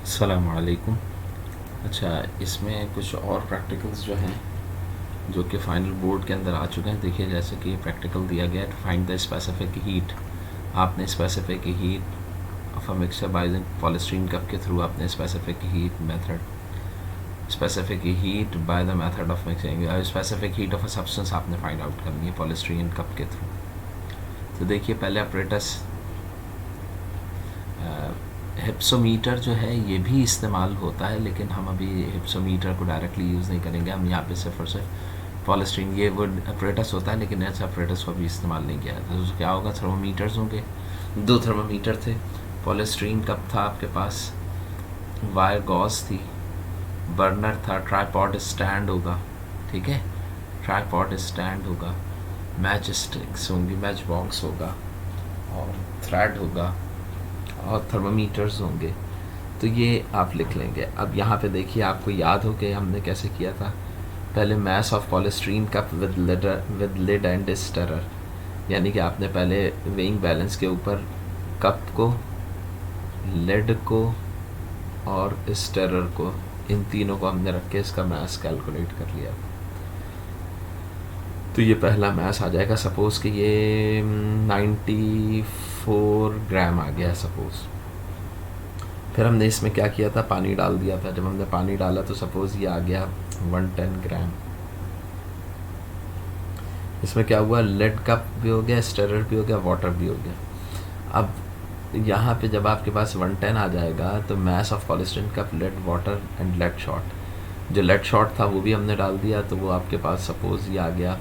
अस्सलामु अलैकुम। अच्छा, इसमें कुछ और प्रैक्टिकल्स जो हैं जो कि फाइनल बोर्ड के अंदर आ चुके हैं। देखिए, जैसे कि प्रैक्टिकल दिया गया है, फाइंड द स्पेसिफिक हीट। आपने specific heat of a mixture by polystyrene cup के थ्रू आपने specific heat method specific heat by the method of mixing specific heat of a substance आपने फाइंड आउट करनी है polystyrene cup के through. तो देखिए, पहले अपरेटस हिप्सोमीटर जो है ये भी इस्तेमाल होता है, लेकिन हम अभी हिप्सोमीटर को डायरेक्टली यूज़ नहीं करेंगे। हम यहाँ पे सिर्फ और सिर्फ पॉलीस्टीरीन ये वर्ड अपरेटस होता है, लेकिन ऐसा अपरेटस को भी इस्तेमाल नहीं किया था। तो क्या होगा, थर्मोमीटर्स होंगे, 2 थर्मोमीटर थे, पॉलीस्टीरीन कप था आपके पास, वायर गॉज थी, बर्नर था, ट्राईपॉड स्टैंड होगा, ठीक है, ट्राईपॉड स्टैंड होगा, मैच स्टिक्स होंगी, मैच बॉक्स होगा और थ्रेड होगा और थर्मोमीटर्स होंगे। तो ये आप लिख लेंगे। अब यहाँ पे देखिए, आपको याद हो कि हमने कैसे किया था। पहले mass of polystyrene cup with lid and stirrer, यानी कि आपने पहले वेइंग बैलेंस के ऊपर कप को, लिड को और स्टरर को, इन तीनों को हमने रख के इसका मैस कैलकुलेट कर लिया। तो ये पहला मैस आ जाएगा। सपोज़ कि ये 94 ग्राम आ गया सपोज़। फिर हमने इसमें क्या किया था, पानी डाल दिया था। जब हमने पानी डाला तो सपोज़ ये आ गया 110 ग्राम। इसमें क्या हुआ, लेड कप भी हो गया, स्टरर भी हो गया, वाटर भी हो गया। अब यहाँ पे जब आपके पास 110 आ जाएगा तो mass of polystyrene cup, lead, water and lead shot. जो लेड शॉट था वो भी हमने डाल दिया, तो वो आपके पास सपोज़ ये आ गया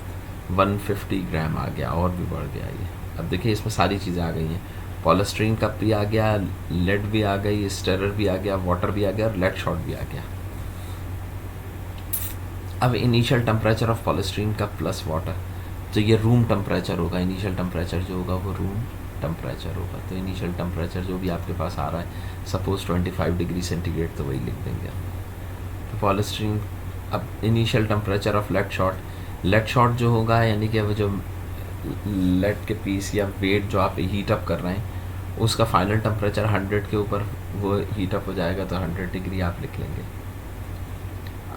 150 ग्राम आ गया, और भी बढ़ गया ये। अब देखिए, इसमें सारी चीज़ें आ गई हैं। पॉलीस्टीरीन कप भी आ गया, लेड भी आ गई, स्टरर भी आ गया, वाटर भी आ गया और लेड शॉट भी आ गया। अब initial temperature of polystyrene cup plus water, तो ये रूम टेम्परेचर होगा। इनिशियल टेम्परेचर जो होगा वो रूम टेम्परेचर होगा। तो इनिशियल टेम्परेचर जो भी आपके पास आ रहा है, सपोज़ 25 डिग्री सेंटीग्रेड, तो वही लिख देंगे। तो पॉलीस्टीरीन, अब initial temperature of lead shot जो होगा, यानी कि वो जो लेड के पीस या वेट जो आप हीट अप कर रहे हैं उसका फाइनल टेम्परेचर 100 के ऊपर वो हीट अप हो जाएगा, तो 100 डिग्री आप लिख लेंगे।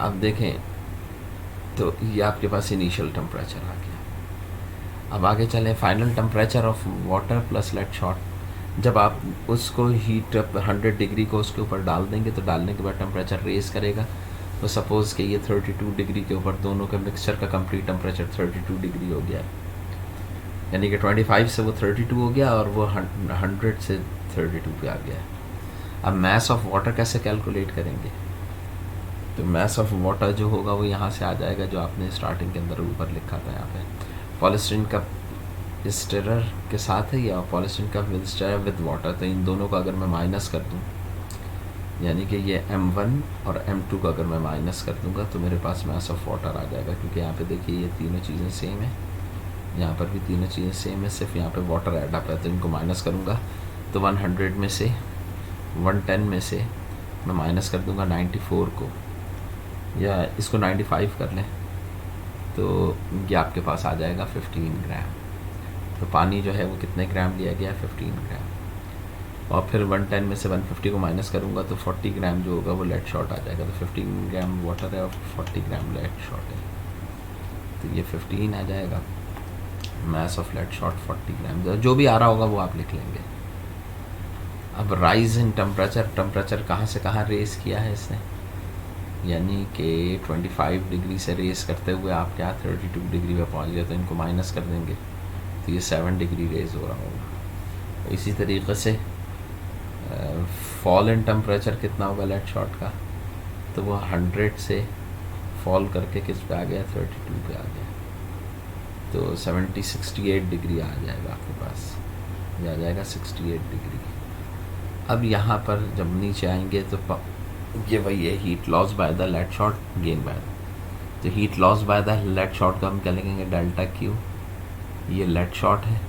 अब देखें, तो ये आपके पास इनिशियल टेम्परेचर आ गया। अब आगे चलें, final temperature of water plus lead shot. जब आप उसको हीट अप 100 डिग्री को उसके ऊपर डाल देंगे, तो डालने के बाद टेम्परेचर रेज करेगा। तो सपोज़ कि ये 32 डिग्री के ऊपर दोनों के मिक्सचर का कंप्लीट टेम्परेचर 32 डिग्री हो गया, यानी कि 25 से वो 32 हो गया और वो 100 से 32 पे आ गया। अब मैस ऑफ वाटर कैसे कैलकुलेट करेंगे, तो मैस ऑफ वाटर जो होगा वो यहाँ से आ जाएगा, जो आपने स्टार्टिंग के अंदर ऊपर लिखा था। यहाँ पे पॉलीस्टीरीन कप स्टिरर के साथ है या polystyrene cup with stirrer with water, तो इन दोनों को अगर मैं माइनस कर दूँ, यानी कि ये M1 और M2 को अगर मैं माइनस कर दूँगा, तो मेरे पास मैस ऑफ वाटर आ जाएगा। क्योंकि यहाँ पे देखिए, ये तीनों चीज़ें सेम है, यहाँ पर भी तीनों चीज़ें सेम है, सिर्फ यहाँ पे वाटर ऐड अप है। तो इनको माइनस करूँगा तो 100 में से 110 में से मैं माइनस कर दूँगा 94 को, या इसको 95 कर लें, तो ये आपके पास आ जाएगा 15 ग्राम। तो पानी जो है वो कितने ग्राम लिया गया, 15 ग्राम। और फिर 110 में से 150 को माइनस करूँगा तो 40 ग्राम जो होगा वो लेड शॉट आ जाएगा। तो 15 ग्राम वाटर है और 40 ग्राम लेड शॉट है, तो ये 15 आ जाएगा। मैस ऑफ लेड शॉट 40 ग्राम, जो भी आ रहा होगा वो आप लिख लेंगे। अब राइज इन टेम्परेचर कहाँ से कहाँ रेस किया है इसने, यानी कि 25 डिग्री से रेस करते हुए आप क्या 32 डिग्री पे पहुँच गए, तो इनको माइनस कर देंगे, तो ये 7 डिग्री रेस हो रहा होगा। इसी तरीके से फॉल इन टेम्परेचर कितना होगा लेड शॉट का, तो वो 100 से फॉल करके किस पे आ गया, 32 पे आ गया। तो 68 डिग्री आ जाएगा आपके पास, ये आ जाएगा 68 डिग्री। अब यहाँ पर जब नीचे आएंगे तो ये वही है, heat loss by the lead shot gain by. तो heat loss by the lead shot का हम क्या लिखेंगे, डेल्टा क्यू। ये लेड शॉट है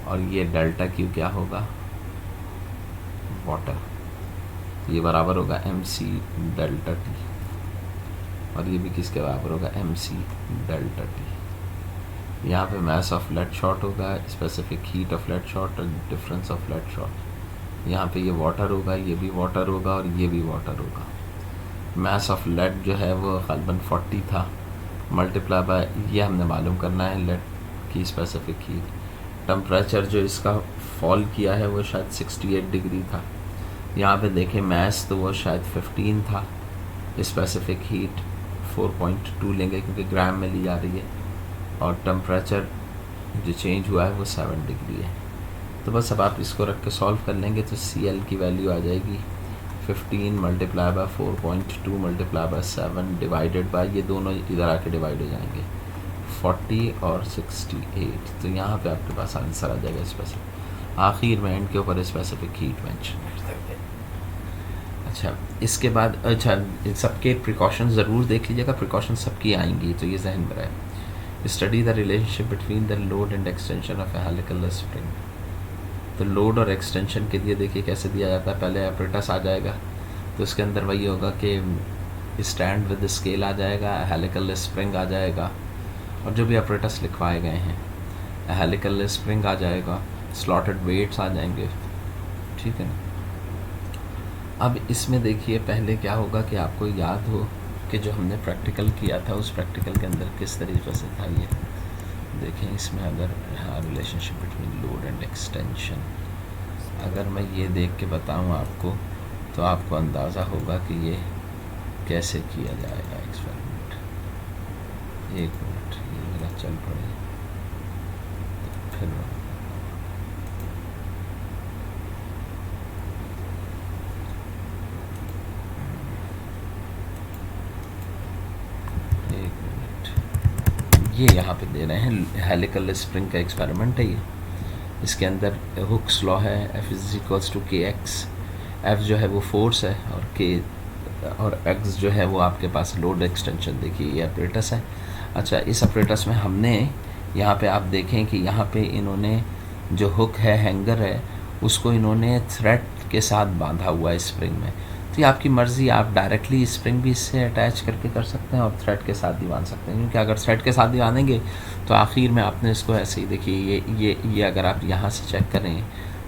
और ये डेल्टा क्यू क्या होगा, वाटर। ये बराबर होगा MC डेल्टा टी, और ये भी किसके बराबर होगा, MC डेल्टा टी। यहाँ पे मैस ऑफ लेड शॉट होगा, specific heat of lead shot और डिफरेंस ऑफ लेड शॉट। यहाँ पे ये वाटर होगा, ये भी वाटर होगा और ये भी वाटर होगा। मास ऑफ लेड जो है वो ग़ालिबन 40 था, मल्टीप्लाई बाय ये हमने मालूम करना है लेड की स्पेसिफिक हीट। टेम्परेचर जो इसका फॉल किया है वो शायद 68 डिग्री था। यहाँ पे देखें मास तो वो शायद 15 था, स्पेसिफिक हीट 4.2 लेंगे क्योंकि ग्राम में ली जा रही है, और टेम्परेचर जो चेंज हुआ है वो 7 डिग्री है। तो बस अब आप इसको रख के सॉल्व कर लेंगे तो CL की वैल्यू आ जाएगी 15 multiply by 4.2 multiply by 7 divided by, ये दोनों इधर आके डिवाइड हो जाएंगे, 40 और 68। तो यहाँ पे आपके पास आंसर आ जाएगा स्पेसिफिक। आखिर में एंड के ऊपर स्पेसिफिक हीट मेंशन कर देंगे। अच्छा, इसके बाद अच्छा सबके प्रिकॉशन ज़रूर देख लीजिएगा, प्रिकॉशन सबकी आएंगी तो ये जहन में रहे। Study the relationship between the load and extension of A helical spring. तो लोड और एक्सटेंशन के लिए देखिए कैसे दिया जाता है, पहले एपरेटस आ जाएगा तो उसके अंदर वही होगा कि स्टैंड विद स्केल आ जाएगा, हेलिकल स्प्रिंग आ जाएगा, और जो भी एपरेटस लिखवाए गए हैं, हेलिकल स्प्रिंग आ जाएगा, स्लॉटेड वेट्स आ जाएंगे, ठीक है ना। अब इसमें देखिए पहले क्या होगा कि आपको याद हो कि जो हमने प्रैक्टिकल किया था उस प्रैक्टिकल के अंदर किस तरीके से था ये देखें। इसमें अगर relationship between load and extension अगर मैं ये देख के बताऊं आपको तो आपको अंदाज़ा होगा कि ये कैसे किया जाएगा एक्सपेरिमेंट। एक मिनट, ये मेरा चल पड़े तो फिर ये यहाँ पे दे रहे हैं हेलिकल स्प्रिंग का एक्सपेरिमेंट है ये। इसके अंदर हुक्स लॉ है, F = kx। F जो है वो फोर्स है और k और x जो है वो आपके पास लोड एक्सटेंशन। देखिए ये अपरेटस है। अच्छा, इस अपरेटस में हमने यहाँ पे आप देखें कि यहाँ पे इन्होंने जो हुक है, हैंगर है, उसको इन्होंने थ्रेड के साथ बांधा हुआ है स्प्रिंग में। तो ये आपकी मर्ज़ी, आप डायरेक्टली स्प्रिंग भी इससे अटैच करके कर सकते हैं और थ्रेड के साथ भी बांध सकते हैं, क्योंकि अगर थ्रेड के साथ भी बांधेंगे तो आखिर में आपने इसको ऐसे ही देखिए ये अगर आप यहाँ से चेक करें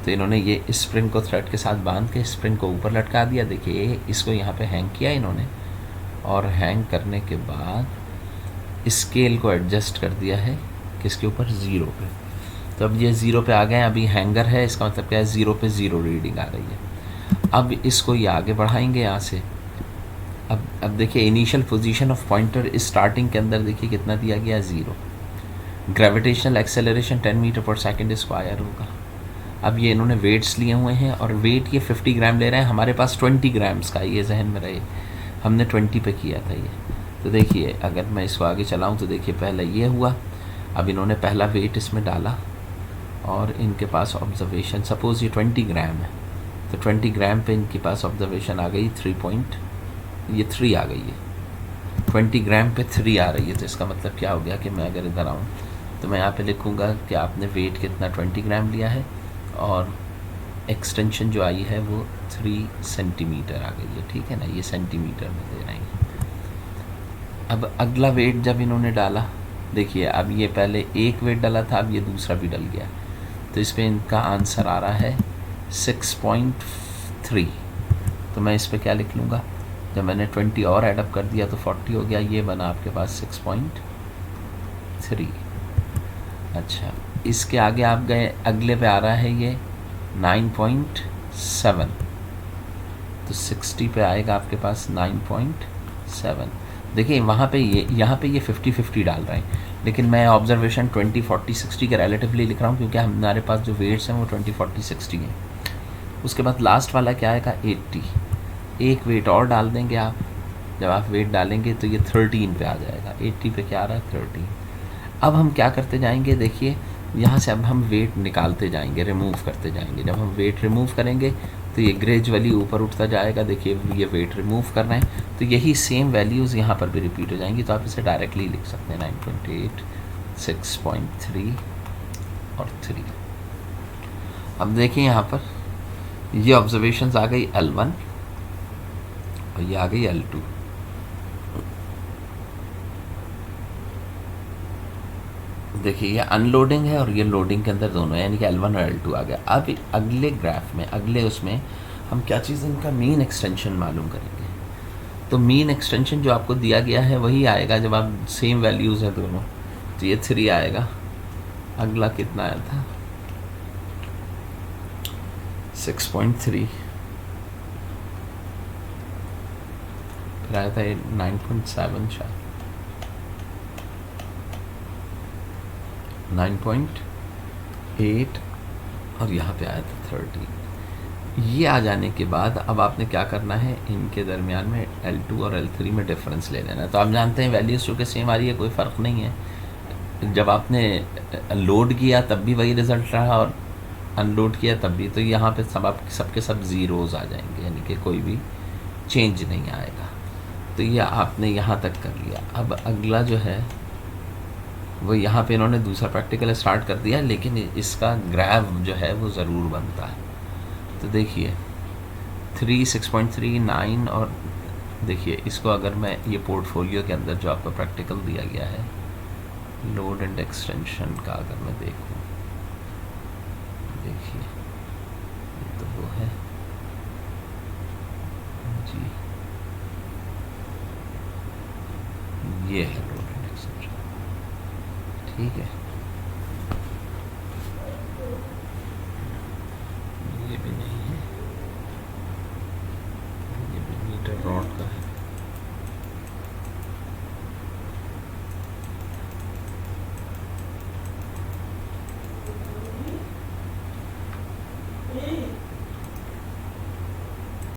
तो इन्होंने ये स्प्रिंग को थ्रेड के साथ बांध के स्प्रिंग को ऊपर लटका दिया। देखिए इसको यहाँ पे हैंग किया इन्होंने, और हैंग करने के बाद स्केल को एडजस्ट कर दिया है किसके ऊपर, 0 पे। तो अब ये 0 पे आ गए, अभी हैंगर है, इसका मतलब क्या है, 0 पे 0 रीडिंग आ रही है। अब इसको ये आगे बढ़ाएंगे यहाँ से। अब देखिए initial position of pointer starting के अंदर देखिए कितना दिया गया, 0। ग्रेविटेशनल एक्सेलरेशन 10 मीटर पर सेकंड स्क्वायर होगा। अब ये इन्होंने वेट्स लिए हुए हैं और वेट ये 50 ग्राम ले रहे हैं, हमारे पास 20 ग्राम्स का, ये जहन में रहे, हमने 20 पे किया था ये। तो देखिए अगर मैं इसको आगे चलाऊँ तो देखिए पहले ये हुआ, अब इन्होंने पहला वेट इसमें डाला और इनके पास ऑब्जर्वेशन, सपोज़ ये 20 ग्राम है तो 20 ग्राम पे इनके पास ऑब्जर्वेशन आ गई 3 आ गई है, 20 ग्राम पे 3 आ रही है। तो इसका मतलब क्या हो गया कि मैं अगर इधर आऊँ तो मैं यहाँ पे लिखूँगा कि आपने वेट कितना 20 ग्राम लिया है और एक्सटेंशन जो आई है वो 3 सेंटीमीटर आ गई है, ठीक है ना, ये सेंटीमीटर में दे रहे हैं। अब अगला वेट जब इन्होंने डाला, देखिए अब ये पहले एक वेट डाला था, अब ये दूसरा भी डल गया, तो इस पर इनका आंसर आ रहा है 6.3। तो मैं इस पर क्या लिख लूँगा, जब मैंने 20 और ऐडअप कर दिया तो 40 हो गया, ये बना आपके पास 6.3। अच्छा, इसके आगे आप गए, अगले पे आ रहा है ये 9.7, तो 60 पे आएगा आपके पास 9.7। देखिए वहाँ पे ये, यहाँ पे ये 50-50 डाल रहे हैं, लेकिन मैं ऑब्जर्वेशन 20, 40, 60 के रिलेटिवली लिख रहा हूँ क्योंकि हमारे पास जो वेट्स हैं वो 20, 40, 60 हैं। उसके बाद लास्ट वाला क्या आएगा, 80। एक वेट और डाल देंगे आप, जब आप वेट डालेंगे तो ये 13 पे आ जाएगा। 80 पे क्या आ रहा है, 13। अब हम क्या करते जाएंगे, देखिए यहाँ से अब हम वेट निकालते जाएंगे, रिमूव करते जाएंगे। जब हम वेट रिमूव करेंगे तो ये ग्रेजुअली ऊपर उठता जाएगा। देखिए ये वेट रिमूव कर रहे हैं तो यही सेम वैल्यूज़ यहाँ पर भी रिपीट हो जाएंगी, तो आप इसे डायरेक्टली लिख सकते हैं 9.8, 6.3 और 3। अब देखिए यहाँ पर ये ऑब्जर्वेशंस आ गई L1 और ये आ गई L2। देखिए ये अनलोडिंग है और ये लोडिंग के अंदर दोनों है, यानी कि L1 और L2 आ गया। अब अगले ग्राफ में, अगले उसमें हम क्या चीज़, इनका मीन एक्सटेंशन मालूम करेंगे। तो मीन एक्सटेंशन जो आपको दिया गया है वही आएगा जब आप सेम वैल्यूज़ हैं दोनों, तो ये 3 आएगा। अगला कितना आया था, 6.3, फिर आया था 9.7, शायद 9.8, और यहाँ पे आया था 13। ये आ जाने के बाद अब आपने क्या करना है, इनके दरमियान में L2 और L3 में डिफरेंस ले लेना है। तो आप जानते हैं वैल्यूज़ चूँकि सेम आ रही है, कोई फ़र्क नहीं है। जब आपने लोड किया तब भी वही रिज़ल्ट रहा और अनलोड किया तब भी, तो यहाँ पे सब आप सबके सब ज़ीरोज़ आ जाएंगे, यानी कि कोई भी चेंज नहीं आएगा। तो ये आपने यहाँ तक कर लिया। अब अगला जो है वो यहाँ पे इन्होंने दूसरा प्रैक्टिकल स्टार्ट कर दिया, लेकिन इसका ग्राफ जो है वो ज़रूर बनता है। तो देखिए 3, 6.3, 9, और देखिए इसको अगर मैं ये पोर्टफोलियो के अंदर जो आपको प्रैक्टिकल दिया गया है लोड एंड एक्सटेंशन का अगर मैं देखूँ, देखिए ये तो वो है जी, ये है लोड एंड एक्सटेंशन, ठीक है।